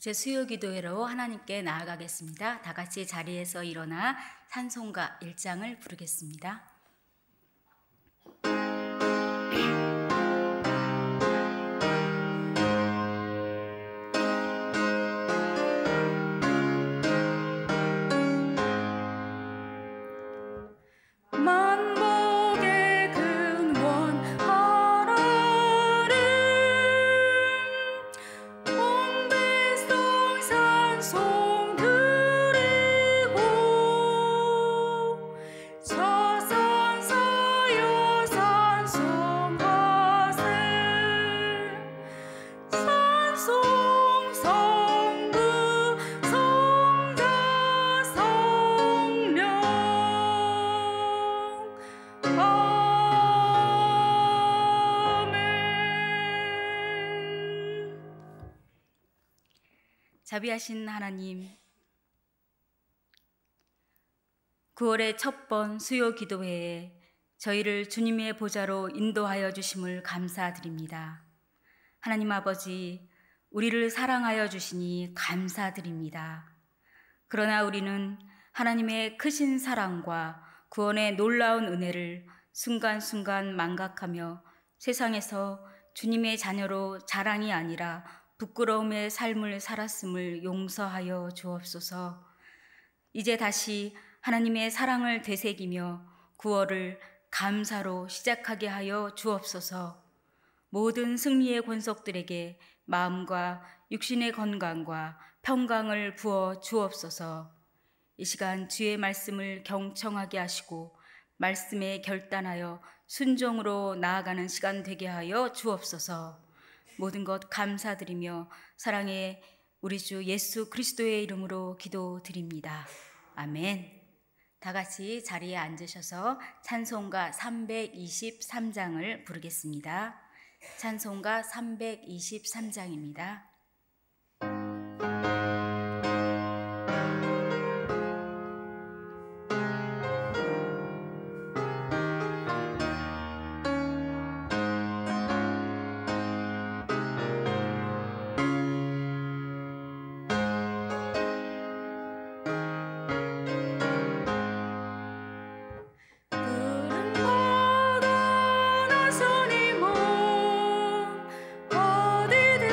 제 수요 기도회로 하나님께 나아가겠습니다. 다 같이 자리에서 일어나 찬송가 1장을 부르겠습니다. 자비하신 하나님, 9월의 첫 번 수요 기도회에 저희를 주님의 보좌로 인도하여 주심을 감사드립니다. 하나님 아버지, 우리를 사랑하여 주시니 감사드립니다. 그러나 우리는 하나님의 크신 사랑과 구원의 놀라운 은혜를 순간순간 망각하며 세상에서 주님의 자녀로 자랑이 아니라 부끄러움의 삶을 살았음을 용서하여 주옵소서. 이제 다시 하나님의 사랑을 되새기며 9월을 감사로 시작하게 하여 주옵소서. 모든 승리의 권속들에게 마음과 육신의 건강과 평강을 부어 주옵소서. 이 시간 주의 말씀을 경청하게 하시고 말씀에 결단하여 순종으로 나아가는 시간 되게 하여 주옵소서. 모든 것 감사드리며 사랑의 우리 주 예수 그리스도의 이름으로 기도드립니다. 아멘. 다 같이 자리에 앉으셔서 찬송가 323장을 부르겠습니다. 찬송가 323장입니다. 어디든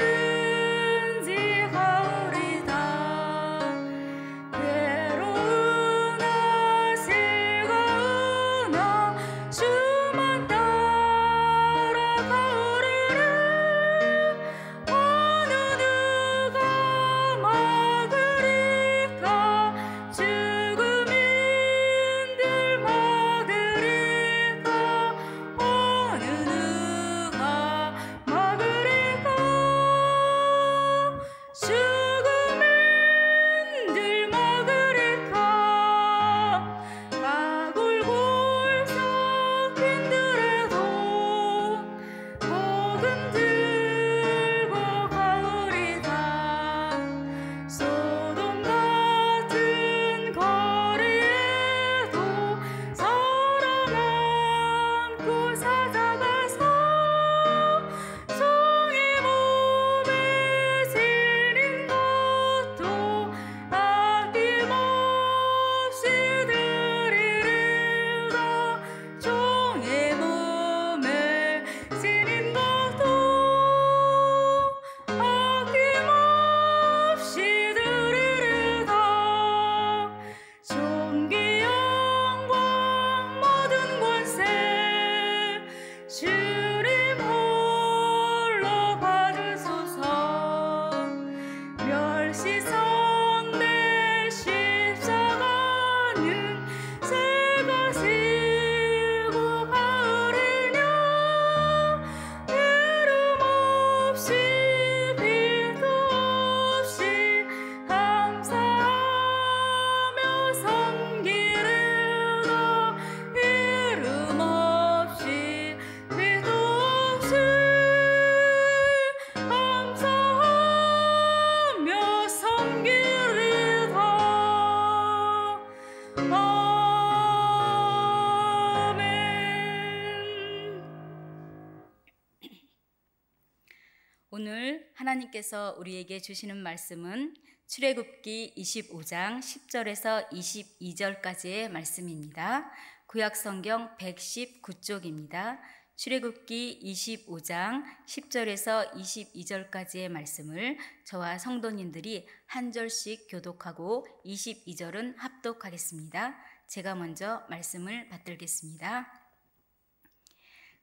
하나님께서 우리에게 주시는 말씀은 출애굽기 25장 10절에서 22절까지의 말씀입니다. 구약성경 119쪽입니다. 출애굽기 25장 10절에서 22절까지의 말씀을 저와 성도님들이 한 절씩 교독하고 22절은 합독하겠습니다. 제가 먼저 말씀을 받들겠습니다.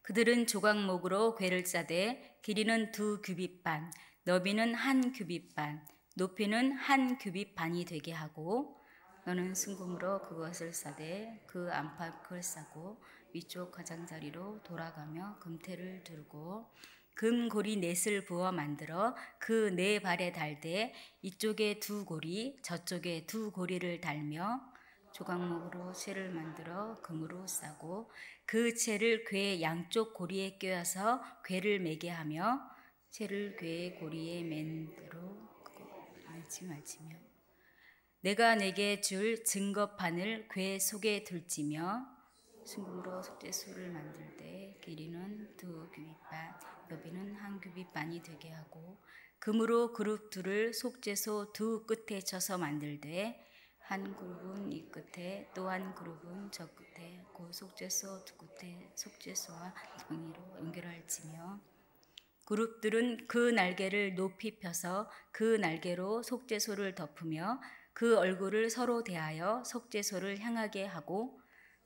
그들은 조각목으로 궤를 짜되 길이는 2규빗 반, 너비는 1규빗 반, 높이는 1규빗 반이 되게 하고 너는 순금으로 그것을 싸되 그 안팎을 싸고 위쪽 가장자리로 돌아가며 금태를 들고 금고리 넷을 부어 만들어 그 네 발에 달되 이쪽에 2고리 저쪽에 2고리를 달며 조각목으로 채를 만들어 금으로 싸고 그 채를 궤 양쪽 고리에 꿰어서 궤를 매게 하며 채를 궤의 고리에 맨대로 말치며 내가 내게 줄 증거판을 궤 속에 둘지며 순금으로 속죄소를 만들 때 길이는 2규빗 반, 너비는 1규빗 반이 되게 하고 금으로 그룹 둘을 속죄소 2 끝에 쳐서 만들되 한 그룹은 이 끝에 또 한 그룹은 저 끝에 그 속죄소 두 끝에 속죄소와 정의로 연결할지며 그룹들은 그 날개를 높이 펴서 그 날개로 속죄소를 덮으며 그 얼굴을 서로 대하여 속죄소를 향하게 하고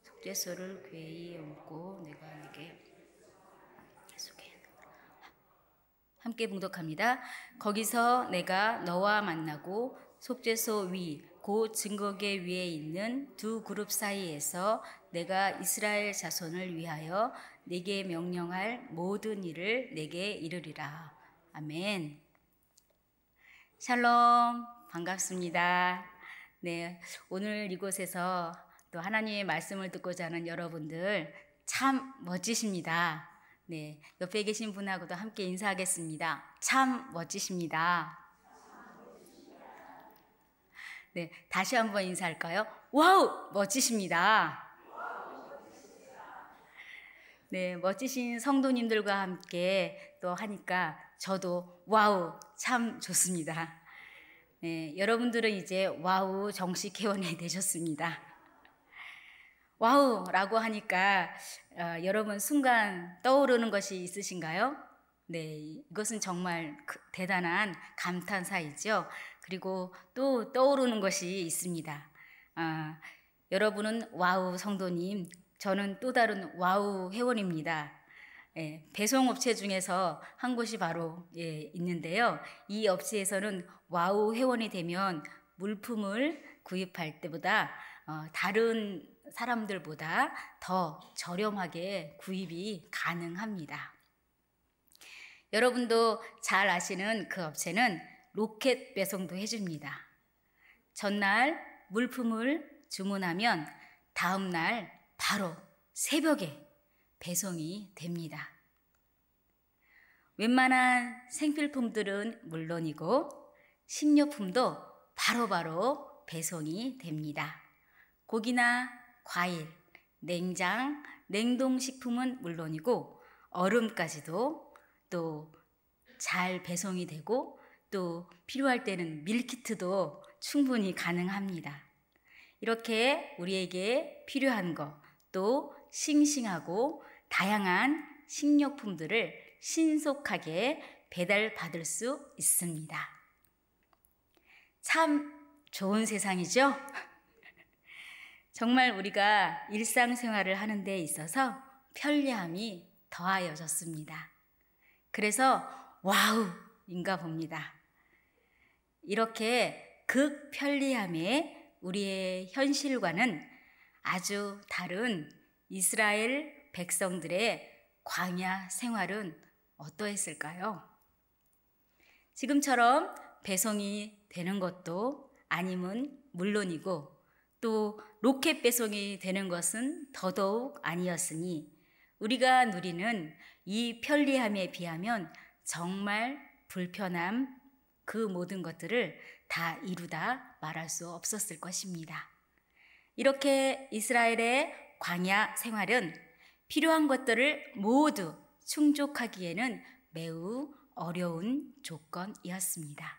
속죄소를 궤에 얹고 내가 내게 함께 봉독합니다. 거기서 내가 너와 만나고 속죄소 위 곧 증거궤 위에 있는 2 그룹 사이에서 내가 이스라엘 자손을 위하여 내게 명령할 모든 일을 내게 이르리라. 아멘. 샬롬, 반갑습니다. 네, 오늘 이곳에서 또 하나님의 말씀을 듣고자 하는 여러분들 참 멋지십니다. 네, 옆에 계신 분하고도 함께 인사하겠습니다. 참 멋지십니다. 네, 다시 한번 인사할까요? 와우, 멋지십니다. 네, 멋지신 성도님들과 함께 또 하니까 저도 와우, 참 좋습니다. 네, 여러분들은 이제 와우 정식 회원이 되셨습니다. 와우라고 하니까 여러분 순간 떠오르는 것이 있으신가요? 네, 이것은 정말 대단한 감탄사이죠. 그리고 또 떠오르는 것이 있습니다. 여러분은 와우 성도님, 저는 또 다른 와우 회원입니다. 예, 배송업체 중에서 한 곳이 바로 있는데요. 이 업체에서는 와우 회원이 되면 물품을 구입할 때보다 다른 사람들보다 더 저렴하게 구입이 가능합니다. 여러분도 잘 아시는 그 업체는 로켓 배송도 해줍니다. 전날 물품을 주문하면 다음날 바로 새벽에 배송이 됩니다. 웬만한 생필품들은 물론이고 식료품도 바로바로 배송이 됩니다. 고기나 과일, 냉장, 냉동식품은 물론이고 얼음까지도 또 잘 배송이 되고 또 필요할 때는 밀키트도 충분히 가능합니다. 이렇게 우리에게 필요한 것, 또 싱싱하고 다양한 식료품들을 신속하게 배달받을 수 있습니다. 참 좋은 세상이죠? 정말 우리가 일상생활을 하는 데 있어서 편리함이 더하여졌습니다. 그래서 와우인가 봅니다. 이렇게 극편리함의 우리의 현실과는 아주 다른 이스라엘 백성들의 광야 생활은 어떠했을까요? 지금처럼 배송이 되는 것도 아님은 물론이고 또 로켓 배송이 되는 것은 더더욱 아니었으니 우리가 누리는 이 편리함에 비하면 정말 불편함 그 모든 것들을 다 이루다 말할 수 없었을 것입니다. 이렇게 이스라엘의 광야 생활은 필요한 것들을 모두 충족하기에는 매우 어려운 조건이었습니다.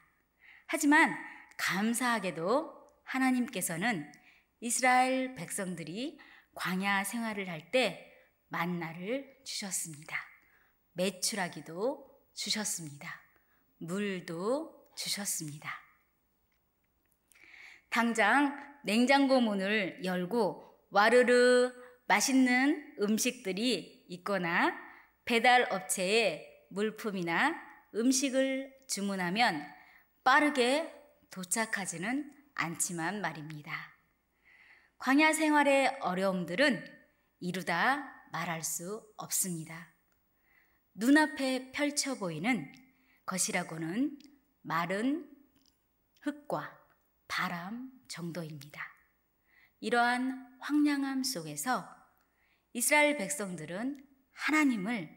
하지만 감사하게도 하나님께서는 이스라엘 백성들이 광야 생활을 할 때 만나를 주셨습니다. 메추라기도 주셨습니다. 물도 주셨습니다. 당장 냉장고 문을 열고 와르르 맛있는 음식들이 있거나 배달 업체에 물품이나 음식을 주문하면 빠르게 도착하지는 않지만 말입니다. 광야 생활의 어려움들은 이루다 말할 수 없습니다. 눈앞에 펼쳐 보이는 것이라고는 마른 흙과 바람 정도입니다. 이러한 황량함 속에서 이스라엘 백성들은 하나님을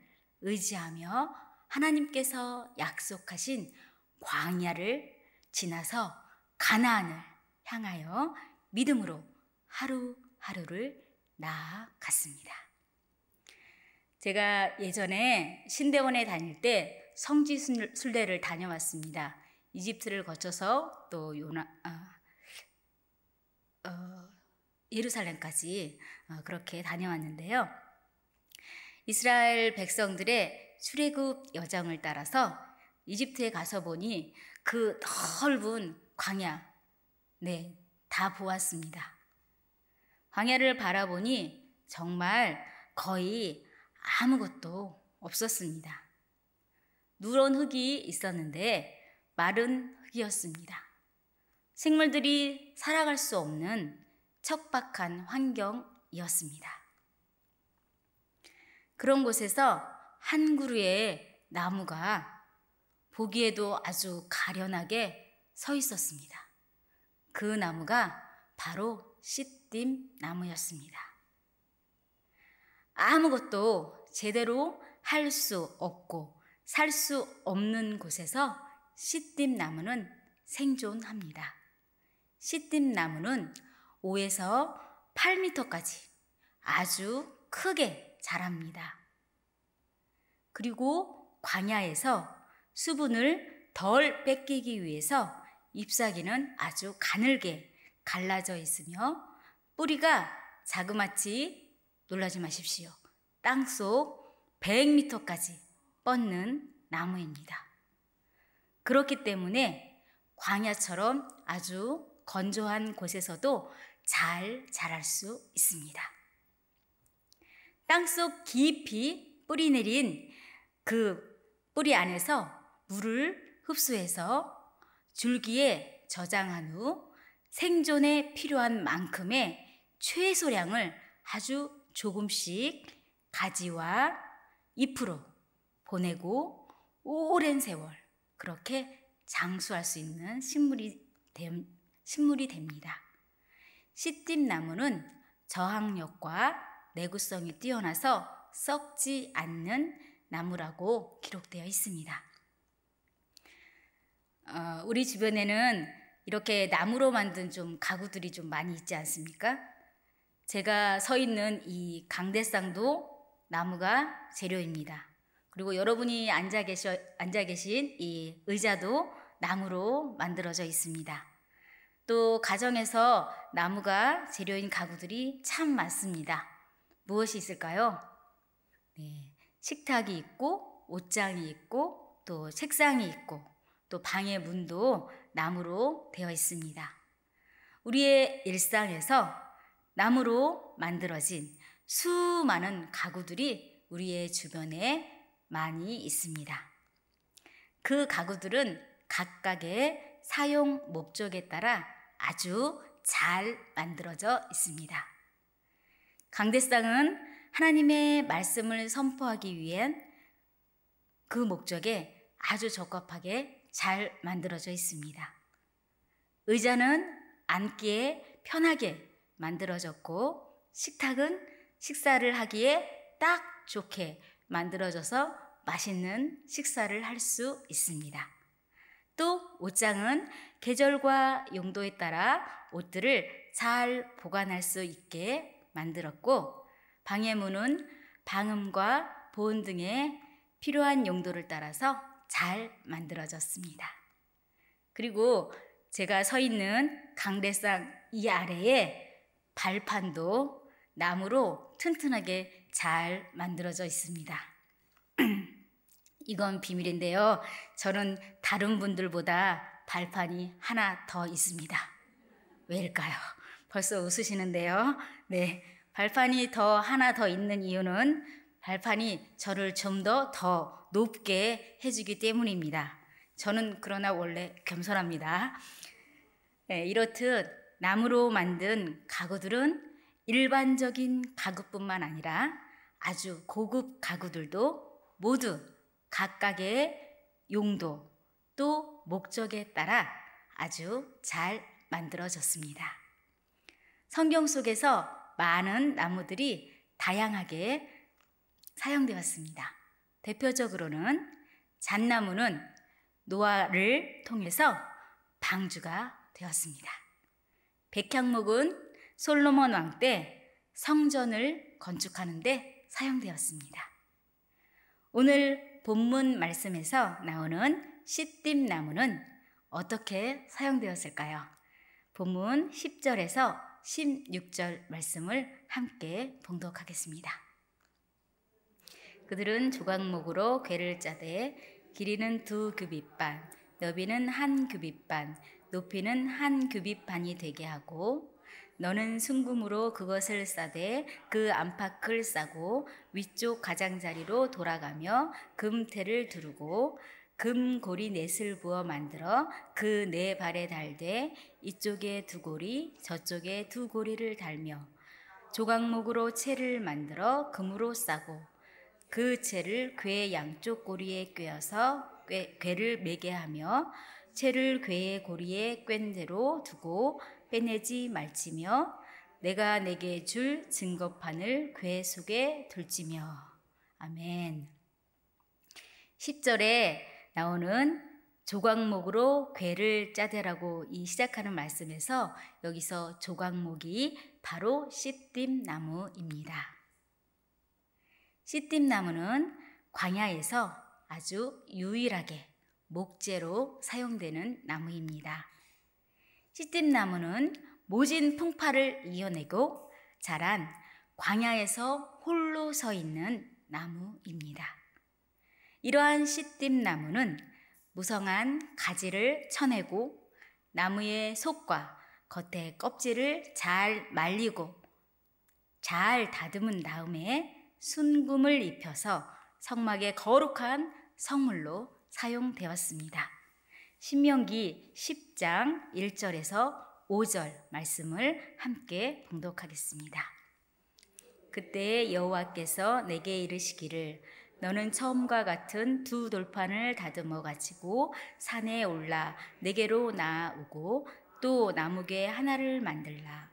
의지하며 하나님께서 약속하신 광야를 지나서 가나안을 향하여 믿음으로 하루하루를 나아갔습니다. 제가 예전에 신대원에 다닐 때 성지 순례를 다녀왔습니다. 이집트를 거쳐서 또 예루살렘까지 그렇게 다녀왔는데요. 이스라엘 백성들의 출애굽 여정을 따라서 이집트에 가서 보니 그 넓은 광야, 다 보았습니다. 광야를 바라보니 정말 거의 아무것도 없었습니다. 누런 흙이 있었는데 마른 흙이었습니다. 생물들이 살아갈 수 없는 척박한 환경이었습니다. 그런 곳에서 한 그루의 나무가 보기에도 아주 가련하게 서 있었습니다. 그 나무가 바로 시딤 나무였습니다. 아무것도 제대로 할 수 없고 살 수 없는 곳에서 시딤 나무는 생존합니다. 시딤 나무는 5에서 8m까지 아주 크게 자랍니다. 그리고 광야에서 수분을 덜 뺏기기 위해서 잎사귀는 아주 가늘게 갈라져 있으며 뿌리가 자그마치, 놀라지 마십시오, 땅속 100m까지 뻗는 나무입니다. 그렇기 때문에 광야처럼 아주 건조한 곳에서도 잘 자랄 수 있습니다. 땅속 깊이 뿌리 내린 그 뿌리 안에서 물을 흡수해서 줄기에 저장한 후 생존에 필요한 만큼의 최소량을 아주 조금씩 가지와 잎으로 보내고 오랜 세월 그렇게 장수할 수 있는 식물이 됩니다. 시딤나무는 저항력과 내구성이 뛰어나서 썩지 않는 나무라고 기록되어 있습니다. 우리 주변에는 이렇게 나무로 만든 좀 가구들이 좀 많이 있지 않습니까? 제가 서 있는 이 강대상도 나무가 재료입니다. 그리고 여러분이 앉아 계신 이 의자도 나무로 만들어져 있습니다. 또 가정에서 나무가 재료인 가구들이 참 많습니다. 무엇이 있을까요? 식탁이 있고 옷장이 있고 또 책상이 있고 또 방의 문도 나무로 되어 있습니다. 우리의 일상에서 나무로 만들어진 수많은 가구들이 우리의 주변에 많이 있습니다. 그 가구들은 각각의 사용 목적에 따라 아주 잘 만들어져 있습니다. 강대상은 하나님의 말씀을 선포하기 위한 그 목적에 아주 적합하게 잘 만들어져 있습니다. 의자는 앉기에 편하게 만들어졌고 식탁은 식사를 하기에 딱 좋게 만들어져서 맛있는 식사를 할 수 있습니다. 또 옷장은 계절과 용도에 따라 옷들을 잘 보관할 수 있게 만들었고 방의 문은 방음과 보온 등의 필요한 용도를 따라서 잘 만들어졌습니다. 그리고 제가 서 있는 강대상 이 아래에 발판도 나무로 튼튼하게 잘 만들어져 있습니다. 이건 비밀인데요. 저는 다른 분들보다 발판이 하나 더 있습니다. 왜일까요? 벌써 웃으시는데요. 네, 발판이 하나 더 있는 이유는 발판이 저를 좀 더 높게 해주기 때문입니다. 저는 그러나 원래 겸손합니다. 네, 이렇듯 나무로 만든 가구들은 일반적인 가구뿐만 아니라 아주 고급 가구들도 모두 각각의 용도 또 목적에 따라 아주 잘 만들어졌습니다. 성경 속에서 많은 나무들이 다양하게 사용되었습니다. 대표적으로는 잣나무는 노아를 통해서 방주가 되었습니다. 백향목은 솔로몬 왕 때 성전을 건축하는 데 사용되었습니다. 오늘 본문 말씀에서 나오는 시띠나무는 어떻게 사용되었을까요? 본문 10절에서 16절 말씀을 함께 봉독하겠습니다. 그들은 조각목으로 궤를 짜되 길이는 2규빗 반, 너비는 1규빗 반, 높이는 1규빗 반이 되게 하고 너는 순금으로 그것을 싸되 그 안팎을 싸고 위쪽 가장자리로 돌아가며 금테를 두르고 금고리 넷을 부어 만들어 그 네 발에 달되 이쪽에 2고리 저쪽에 2고리를 달며 조각목으로 채를 만들어 금으로 싸고 그 채를 궤 양쪽 고리에 꿰어서 궤를 매게 하며 채를 궤의 고리에 꿰는 대로 두고 빼내지 말지며 내가 내게 줄 증거판을 궤 속에 둘지며. 아멘. 10절에 나오는 조각목으로 궤를 짜되라고 시작하는 말씀에서 여기서 조각목이 바로 시띠나무입니다. 시띠나무는 광야에서 아주 유일하게 목재로 사용되는 나무입니다. 시띠나무는 모진 풍파를 이겨내고 자란 광야에서 홀로 서 있는 나무입니다. 이러한 시띠나무는 무성한 가지를 쳐내고 나무의 속과 겉의 껍질을 잘 말리고 잘 다듬은 다음에 순금을 입혀서 성막의 거룩한 성물로 사용되었습니다. 신명기 10장 1절에서 5절 말씀을 함께 봉독하겠습니다. 그때 여호와께서 내게 이르시기를 너는 처음과 같은 2 돌판을 다듬어 가지고 산에 올라 내게로 나아오고 또 나무개 하나를 만들라.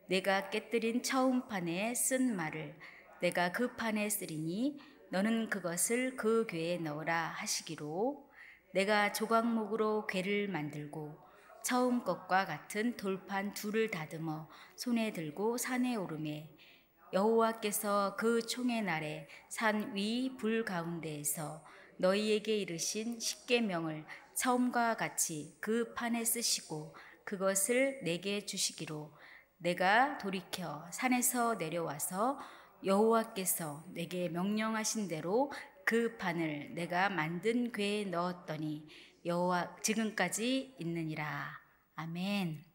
내가 깨뜨린 처음 판에 쓴 말을 내가 그 판에 쓰리니 너는 그것을 그 궤에 넣으라 하시기로 내가 조각목으로 궤를 만들고 처음 것과 같은 돌판 2를 다듬어 손에 들고 산에 오르매 여호와께서 그 총의 날에 산 위 불 가운데에서 너희에게 이르신 십계명을 처음과 같이 그 판에 쓰시고 그것을 내게 주시기로 내가 돌이켜 산에서 내려와서 여호와께서 내게 명령하신 대로 그 판을 내가 만든 궤에 넣었더니 여호와 지금까지 있느니라. 아멘.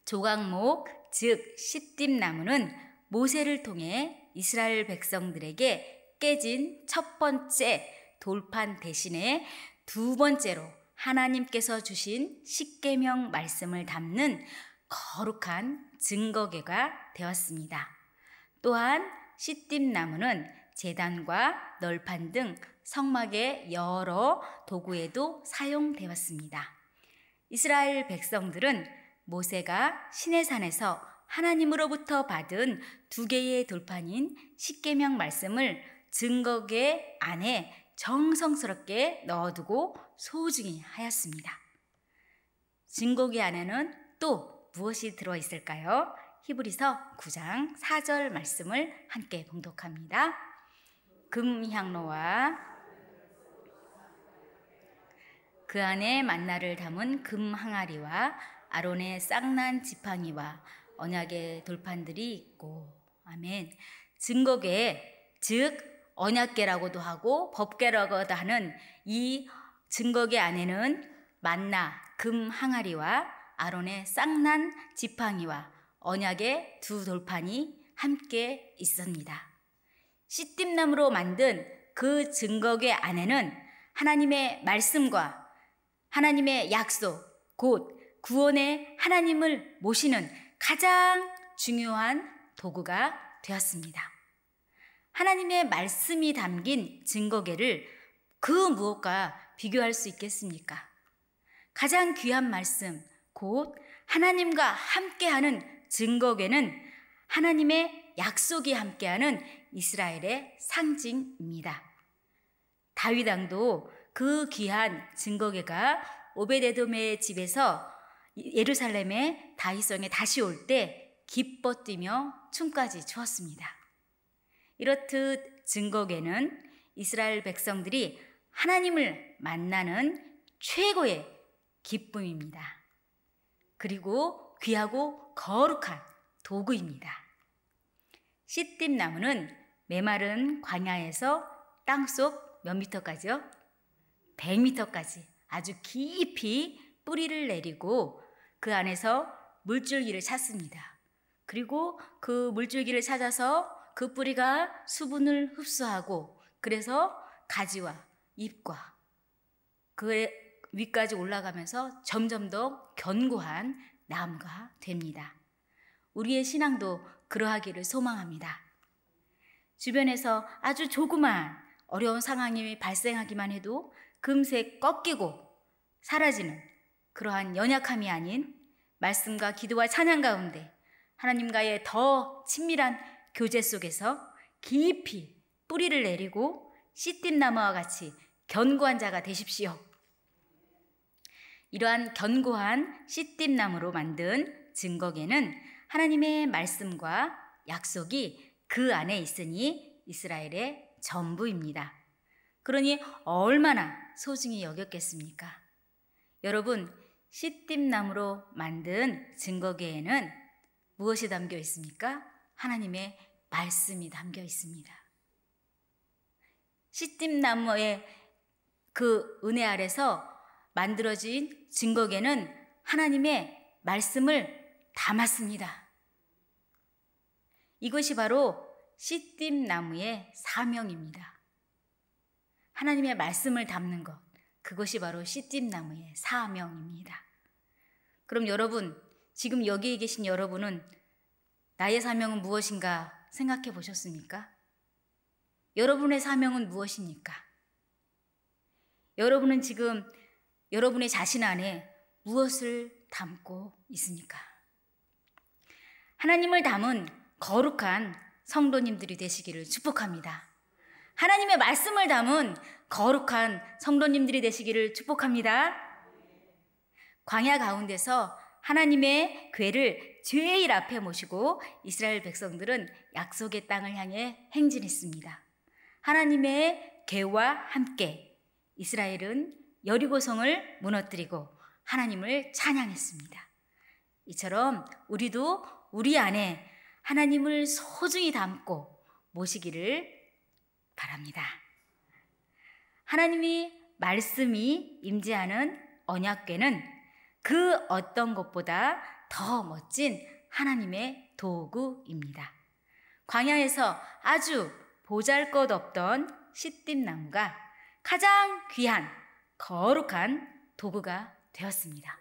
조각목 즉 시띠나무는 모세를 통해 이스라엘 백성들에게 깨진 첫 번째 돌판 대신에 2번째로 하나님께서 주신 십계명 말씀을 담는 거룩한 증거궤가 되었습니다. 또한 시띠나무는 제단과 널판 등 성막의 여러 도구에도 사용되었습니다. 이스라엘 백성들은 모세가 시내산에서 하나님으로부터 받은 2개의 돌판인 십계명 말씀을 증거궤 안에 정성스럽게 넣어두고 소중히 하였습니다. 증거궤 안에는 또 무엇이 들어있을까요? 히브리서 9장 4절 말씀을 함께 봉독합니다. 금향로와 그 안에 만나를 담은 금 항아리와 아론의 쌍난 지팡이와 언약의 돌판들이 있고. 아멘. 증거궤, 즉 언약궤라고도 하고 법궤라고도 하는 이 증거궤 안에는 만나, 금 항아리와 아론의 쌍난 지팡이와 언약의 두 돌판이 함께 있습니다. 시띠나무로 만든 그 증거궤 안에는 하나님의 말씀과 하나님의 약속, 곧 구원의 하나님을 모시는 가장 중요한 도구가 되었습니다. 하나님의 말씀이 담긴 증거궤를 그 무엇과 비교할 수 있겠습니까? 가장 귀한 말씀, 곧 하나님과 함께하는 증거궤는 하나님의 약속이 함께하는 이스라엘의 상징입니다. 다윗 왕도 그 귀한 증거궤가 오베데돔의 집에서 예루살렘의 다윗성에 다시 올 때 기뻐 뛰며 춤까지 추었습니다. 이렇듯 증거궤는 이스라엘 백성들이 하나님을 만나는 최고의 기쁨입니다. 그리고 귀하고 거룩한 도구입니다. 시띠나무는 메마른 광야에서 땅속 몇 미터까지요? 100미터까지 아주 깊이 뿌리를 내리고 그 안에서 물줄기를 찾습니다. 그리고 그 물줄기를 찾아서 그 뿌리가 수분을 흡수하고 그래서 가지와 잎과 그 위까지 올라가면서 점점 더 견고한 나무가 됩니다. 우리의 신앙도 그러하기를 소망합니다. 주변에서 아주 조그만 어려운 상황이 발생하기만 해도 금세 꺾이고 사라지는 그러한 연약함이 아닌 말씀과 기도와 찬양 가운데 하나님과의 더 친밀한 교제 속에서 깊이 뿌리를 내리고 시띠나무와 같이 견고한 자가 되십시오. 이러한 견고한 시띠나무로 만든 증거궤는 하나님의 말씀과 약속이 그 안에 있으니 이스라엘의 전부입니다. 그러니 얼마나 소중히 여겼겠습니까? 여러분, 시띠나무로 만든 증거궤에는 무엇이 담겨 있습니까? 하나님의 말씀이 담겨 있습니다. 시띠나무의 그 은혜 아래서 만들어진 증거궤는 하나님의 말씀을 담았습니다. 이것이 바로 시띠나무의 사명입니다. 하나님의 말씀을 담는 것, 그것이 바로 시띠나무의 사명입니다. 그럼 여러분, 지금 여기에 계신 여러분은 나의 사명은 무엇인가 생각해 보셨습니까? 여러분의 사명은 무엇입니까? 여러분은 지금 여러분의 자신 안에 무엇을 담고 있습니까? 하나님을 담은 거룩한 성도님들이 되시기를 축복합니다. 하나님의 말씀을 담은 거룩한 성도님들이 되시기를 축복합니다. 광야 가운데서 하나님의 궤를 제일 앞에 모시고 이스라엘 백성들은 약속의 땅을 향해 행진했습니다. 하나님의 궤와 함께 이스라엘은 여리고성을 무너뜨리고 하나님을 찬양했습니다. 이처럼 우리도 우리 안에 하나님을 소중히 담고 모시기를 바랍니다. 하나님이 말씀이 임재하는 언약궤는 그 어떤 것보다 더 멋진 하나님의 도구입니다. 광야에서 아주 보잘것없던 시띠나무가 가장 귀한 거룩한 도구가 되었습니다.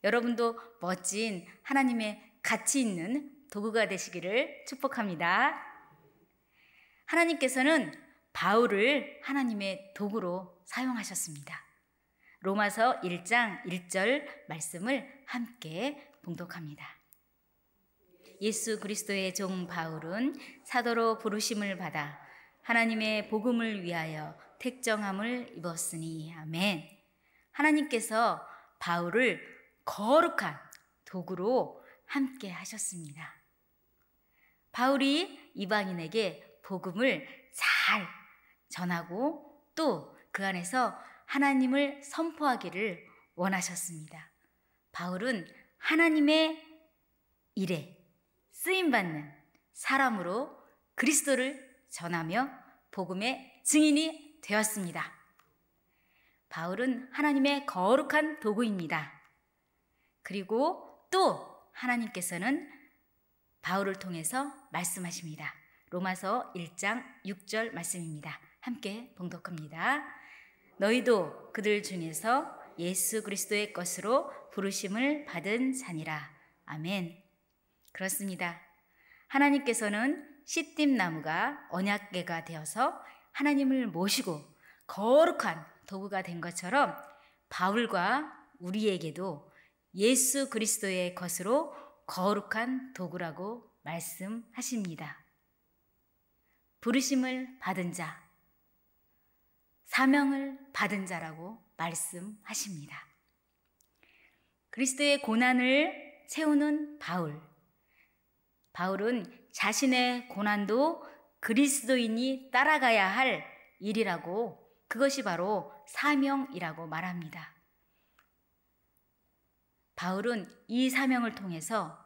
여러분도 멋진 하나님의 가치 있는 도구가 되시기를 축복합니다. 하나님께서는 바울을 하나님의 도구로 사용하셨습니다. 로마서 1장 1절 말씀을 함께 봉독합니다. 예수 그리스도의 종 바울은 사도로 부르심을 받아 하나님의 복음을 위하여 택정함을 입었으니 아멘. 하나님께서 바울을 거룩한 도구로 함께 하셨습니다. 바울이 이방인에게 복음을 잘 전하고 또 그 안에서 하나님을 선포하기를 원하셨습니다. 바울은 하나님의 일에 쓰임받는 사람으로 그리스도를 전하며 복음의 증인이 되었습니다. 바울은 하나님의 거룩한 도구입니다. 그리고 또 하나님께서는 바울을 통해서 말씀하십니다. 로마서 1장 6절 말씀입니다. 함께 봉독합니다. 너희도 그들 중에서 예수 그리스도의 것으로 부르심을 받은 자니라. 아멘. 그렇습니다. 하나님께서는 시띠나무가 언약궤가 되어서 하나님을 모시고 거룩한 도구가 된 것처럼 바울과 우리에게도 예수 그리스도의 것으로 거룩한 도구라고 말씀하십니다. 부르심을 받은 자, 사명을 받은 자라고 말씀하십니다. 그리스도의 고난을 채우는 바울은 자신의 고난도 그리스도인이 따라가야 할 일이라고, 그것이 바로 사명이라고 말합니다. 바울은 이 사명을 통해서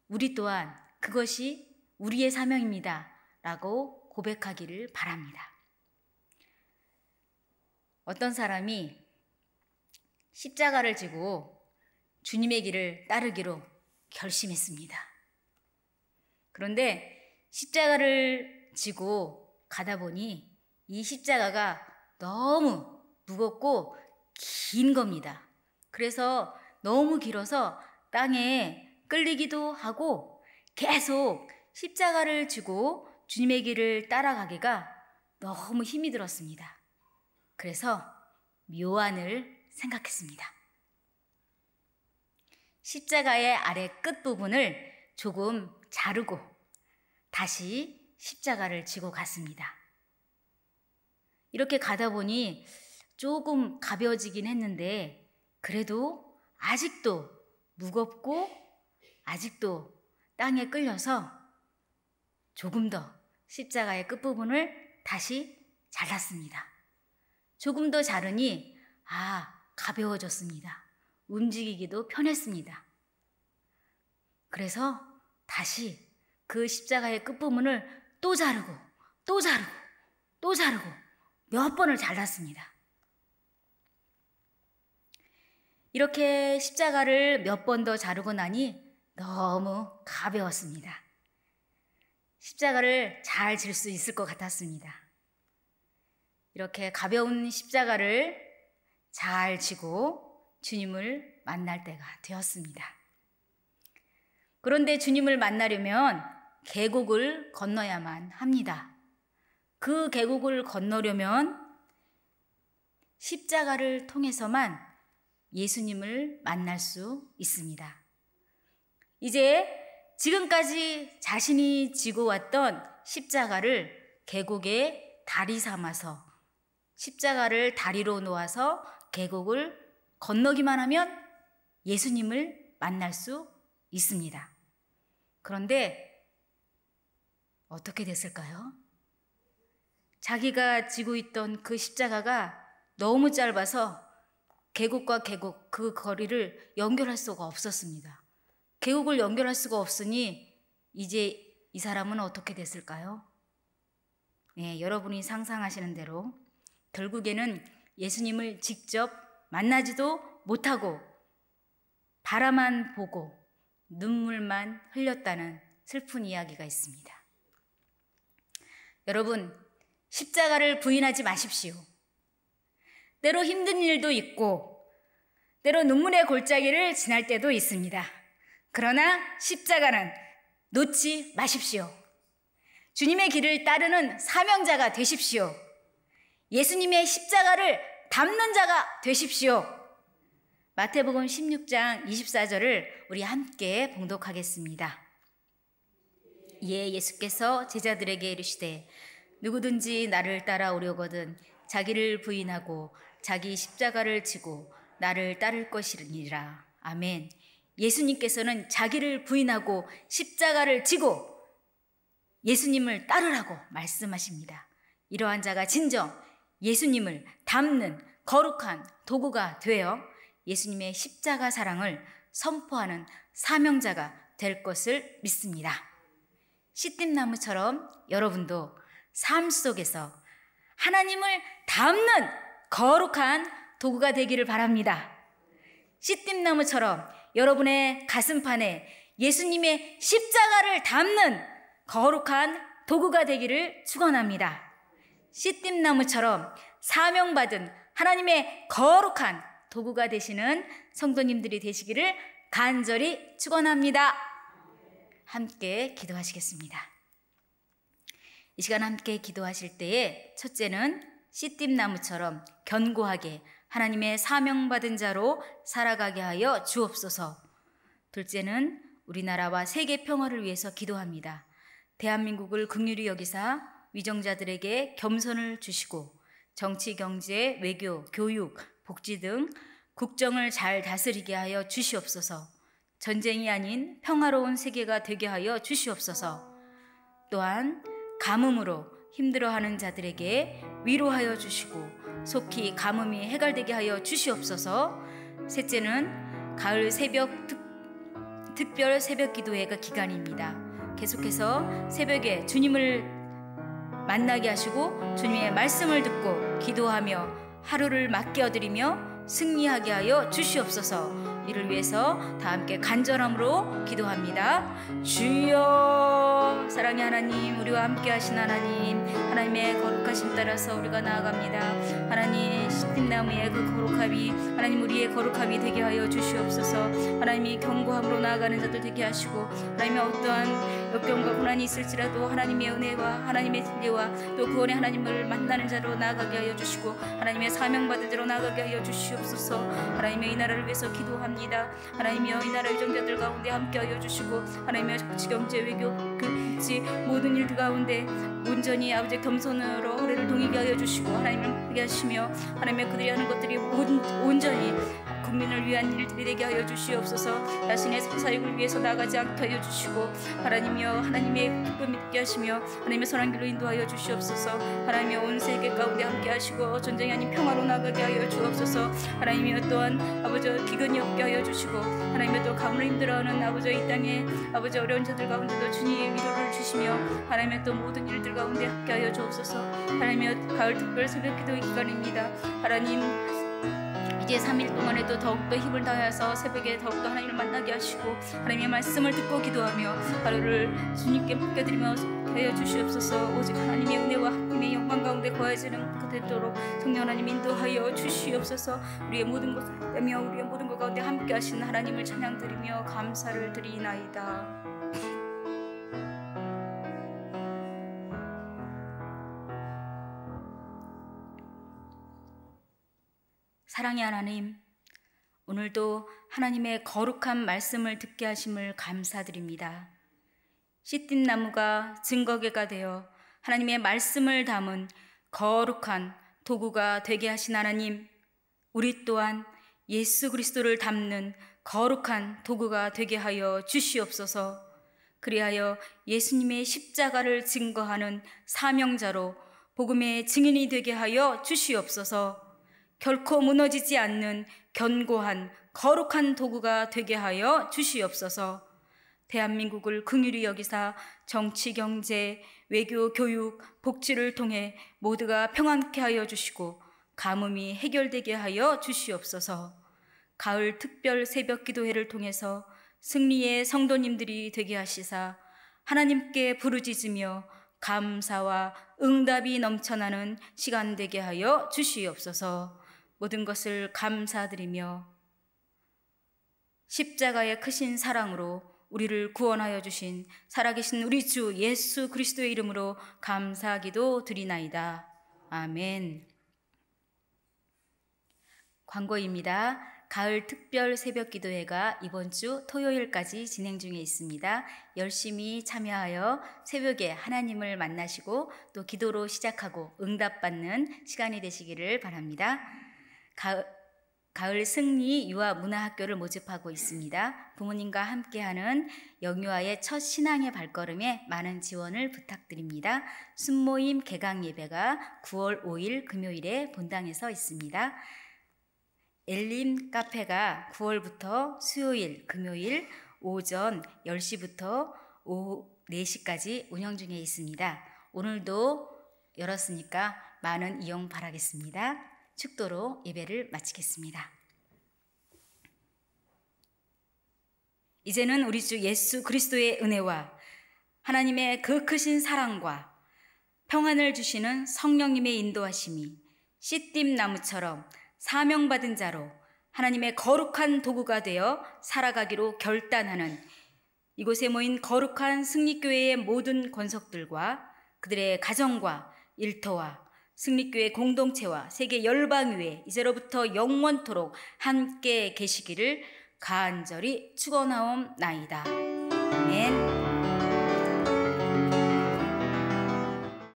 우리 또한 그것이 우리의 사명입니다 라고 고백하기를 바랍니다. 어떤 사람이 십자가를 지고 주님의 길을 따르기로 결심했습니다. 그런데 십자가를 지고 가다 보니 이 십자가가 너무 무겁고 긴 겁니다. 그래서 너무 길어서 땅에 끌리기도 하고 계속 십자가를 지고 주님의 길을 따라가기가 너무 힘이 들었습니다. 그래서 묘안을 생각했습니다. 십자가의 아래 끝부분을 조금 자르고 다시 십자가를 지고 갔습니다. 이렇게 가다 보니 조금 가벼워지긴 했는데 그래도 아직도 무겁고 아직도 땅에 끌려서 조금 더 십자가의 끝부분을 다시 잘랐습니다. 조금 더 자르니 가벼워졌습니다. 움직이기도 편했습니다. 그래서 다시 그 십자가의 끝부분을 또 자르고 또 자르고 또 자르고 몇 번을 잘랐습니다. 이렇게 십자가를 몇 번 더 자르고 나니 너무 가벼웠습니다. 십자가를 잘 질 수 있을 것 같았습니다. 이렇게 가벼운 십자가를 잘 지고 주님을 만날 때가 되었습니다. 그런데 주님을 만나려면 계곡을 건너야만 합니다. 그 계곡을 건너려면 십자가를 통해서만 예수님을 만날 수 있습니다. 이제 지금까지 자신이 지고 왔던 십자가를 계곡에 다리 삼아서 십자가를 다리로 놓아서 계곡을 건너기만 하면 예수님을 만날 수 있습니다. 그런데 어떻게 됐을까요? 자기가 지고 있던 그 십자가가 너무 짧아서 계곡과 계곡 그 거리를 연결할 수가 없었습니다. 계곡을 연결할 수가 없으니 이제 이 사람은 어떻게 됐을까요? 네, 여러분이 상상하시는 대로 결국에는 예수님을 직접 만나지도 못하고 바라만 보고 눈물만 흘렸다는 슬픈 이야기가 있습니다. 여러분, 십자가를 부인하지 마십시오. 때로 힘든 일도 있고 때로 눈물의 골짜기를 지날 때도 있습니다. 그러나 십자가는 놓지 마십시오. 주님의 길을 따르는 사명자가 되십시오. 예수님의 십자가를 담는 자가 되십시오. 마태복음 16장 24절을 우리 함께 봉독하겠습니다. 이에 예수께서 제자들에게 이르시되 누구든지 나를 따라오려거든 자기를 부인하고 자기 십자가를 지고 나를 따를 것이니라. 아멘. 예수님께서는 자기를 부인하고 십자가를 지고 예수님을 따르라고 말씀하십니다. 이러한 자가 진정 예수님을 담는 거룩한 도구가 되어 예수님의 십자가 사랑을 선포하는 사명자가 될 것을 믿습니다. 씨띠나무처럼 여러분도 삶 속에서 하나님을 닮는 거룩한 도구가 되기를 바랍니다. 씨띠나무처럼 여러분의 가슴판에 예수님의 십자가를 담는 거룩한 도구가 되기를 축원합니다. 씨띠나무처럼 사명받은 하나님의 거룩한 도구가 되시는 성도님들이 되시기를 간절히 축원합니다. 함께 기도하시겠습니다. 이 시간 함께 기도하실 때에 첫째는 씨띠나무처럼 견고하게 하나님의 사명받은 자로 살아가게 하여 주옵소서. 둘째는 우리나라와 세계 평화를 위해서 기도합니다. 대한민국을 긍휼히 여기사 위정자들에게 겸손을 주시고 정치, 경제, 외교, 교육, 복지 등 국정을 잘 다스리게 하여 주시옵소서. 전쟁이 아닌 평화로운 세계가 되게 하여 주시옵소서. 또한 가뭄으로 힘들어하는 자들에게 위로하여 주시고 속히 가뭄이 해결되게 하여 주시옵소서. 셋째는 가을 특별 새벽 기도회가 기간입니다. 계속해서 새벽에 주님을 만나게 하시고 주님의 말씀을 듣고 기도하며 하루를 맡겨드리며 승리하게 하여 주시옵소서. 이를 위해서 다 함께 간절함으로 기도합니다. 주여, 사랑의 하나님, 우리와 함께 하신 하나님, 하나님의 거룩하심 따라서 우리가 나아갑니다. 하나님, 씨띠나무의 그 거룩함이 하나님 우리의 거룩함이 되게 하여 주시옵소서. 하나님이 견고함으로 나아가는 자들 되게 하시고 하나님의 어떠한 역경과 고난이 있을지라도 하나님의 은혜와 하나님의 진리와 또 구원의 하나님을 만나는 자로 나아가게 하여 주시고 하나님의 사명받은 자로 나아가게 하여 주시옵소서. 하나님의 이 나라를 위해서 기도합니다. 하나님이여, 이 나라 유정자들 가운데 함께하여 주시고 하나님의 정치, 경제, 외교, 복지 모든 일들 가운데 온전히 아버지 겸손으로 허리를 동이게 하여 주시고 하나님을 하게 하시며 하나님의 그들이 하는 것들이 온전히 국민을 위한 일들이 되게 하여 주시옵소서. 자신의 사역을 위해서 나가지 않게 하여 주시고 하나님이여, 하나님의 기쁨 있게 하시며 하나님의 선한 길로 인도하여 주시옵소서. 하나님의 온 세계 가운데 함께 하시고 전쟁이 아닌 평화로 나가게 하여 주옵소서. 하나님이여, 또한 아버지 기근이 없게 하여 주시고 하나님의 또 가뭄을 힘들어하는 아버지 이 땅에 아버지 어려운 자들 가운데도 주님의 위로를 주시며 하나님의 또 모든 일들 가운데 함께 하여 주옵소서. 하나님이여, 가을 특별 새벽 기도의 기간입니다. 하나님, 이제 3일 동안에도 더욱더 힘을 다해서 새벽에 더욱더 하나님을 만나게 하시고 하나님의 말씀을 듣고 기도하며 하루를 주님께 맡겨드리며 하여 주시옵소서. 오직 하나님의 은혜와 하나님의 영광 가운데 거해지는 그 되도록 성령 하나님 인도하여 주시옵소서. 우리의 모든 것을 때며 우리의 모든 것 가운데 함께 하신 하나님을 찬양드리며 감사를 드리나이다. 사랑의 하나님, 오늘도 하나님의 거룩한 말씀을 듣게 하심을 감사드립니다. 씨띠나무가 증거계가 되어 하나님의 말씀을 담은 거룩한 도구가 되게 하신 하나님, 우리 또한 예수 그리스도를 담는 거룩한 도구가 되게 하여 주시옵소서. 그리하여 예수님의 십자가를 증거하는 사명자로 복음의 증인이 되게 하여 주시옵소서. 결코 무너지지 않는 견고한 거룩한 도구가 되게 하여 주시옵소서. 대한민국을 긍휼히 여기사 정치, 경제, 외교, 교육, 복지를 통해 모두가 평안케 하여 주시고 가뭄이 해결되게 하여 주시옵소서. 가을 특별 새벽 기도회를 통해서 승리의 성도님들이 되게 하시사 하나님께 부르짖으며 감사와 응답이 넘쳐나는 시간 되게 하여 주시옵소서. 모든 것을 감사드리며 십자가의 크신 사랑으로 우리를 구원하여 주신 살아계신 우리 주 예수 그리스도의 이름으로 감사기도 드리나이다. 아멘. 광고입니다. 가을 특별 새벽 기도회가 이번 주 토요일까지 진행 중에 있습니다. 열심히 참여하여 새벽에 하나님을 만나시고 또 기도로 시작하고 응답받는 시간이 되시기를 바랍니다. 가을 승리 유아 문화학교를 모집하고 있습니다. 부모님과 함께하는 영유아의 첫 신앙의 발걸음에 많은 지원을 부탁드립니다. 순모임 개강 예배가 9월 5일 금요일에 본당에서 있습니다. 엘림 카페가 9월부터 수요일, 금요일 오전 10시부터 오후 4시까지 운영 중에 있습니다. 오늘도 열었으니까 많은 이용 바라겠습니다. 축도로 예배를 마치겠습니다. 이제는 우리 주 예수 그리스도의 은혜와 하나님의 그 크신 사랑과 평안을 주시는 성령님의 인도하심이 씨띠 나무처럼 사명받은 자로 하나님의 거룩한 도구가 되어 살아가기로 결단하는 이곳에 모인 거룩한 승리교회의 모든 권속들과 그들의 가정과 일터와 승리교회 공동체와 세계 열방위에 이제로부터 영원토록 함께 계시기를 간절히 축원하옵나이다. 아멘.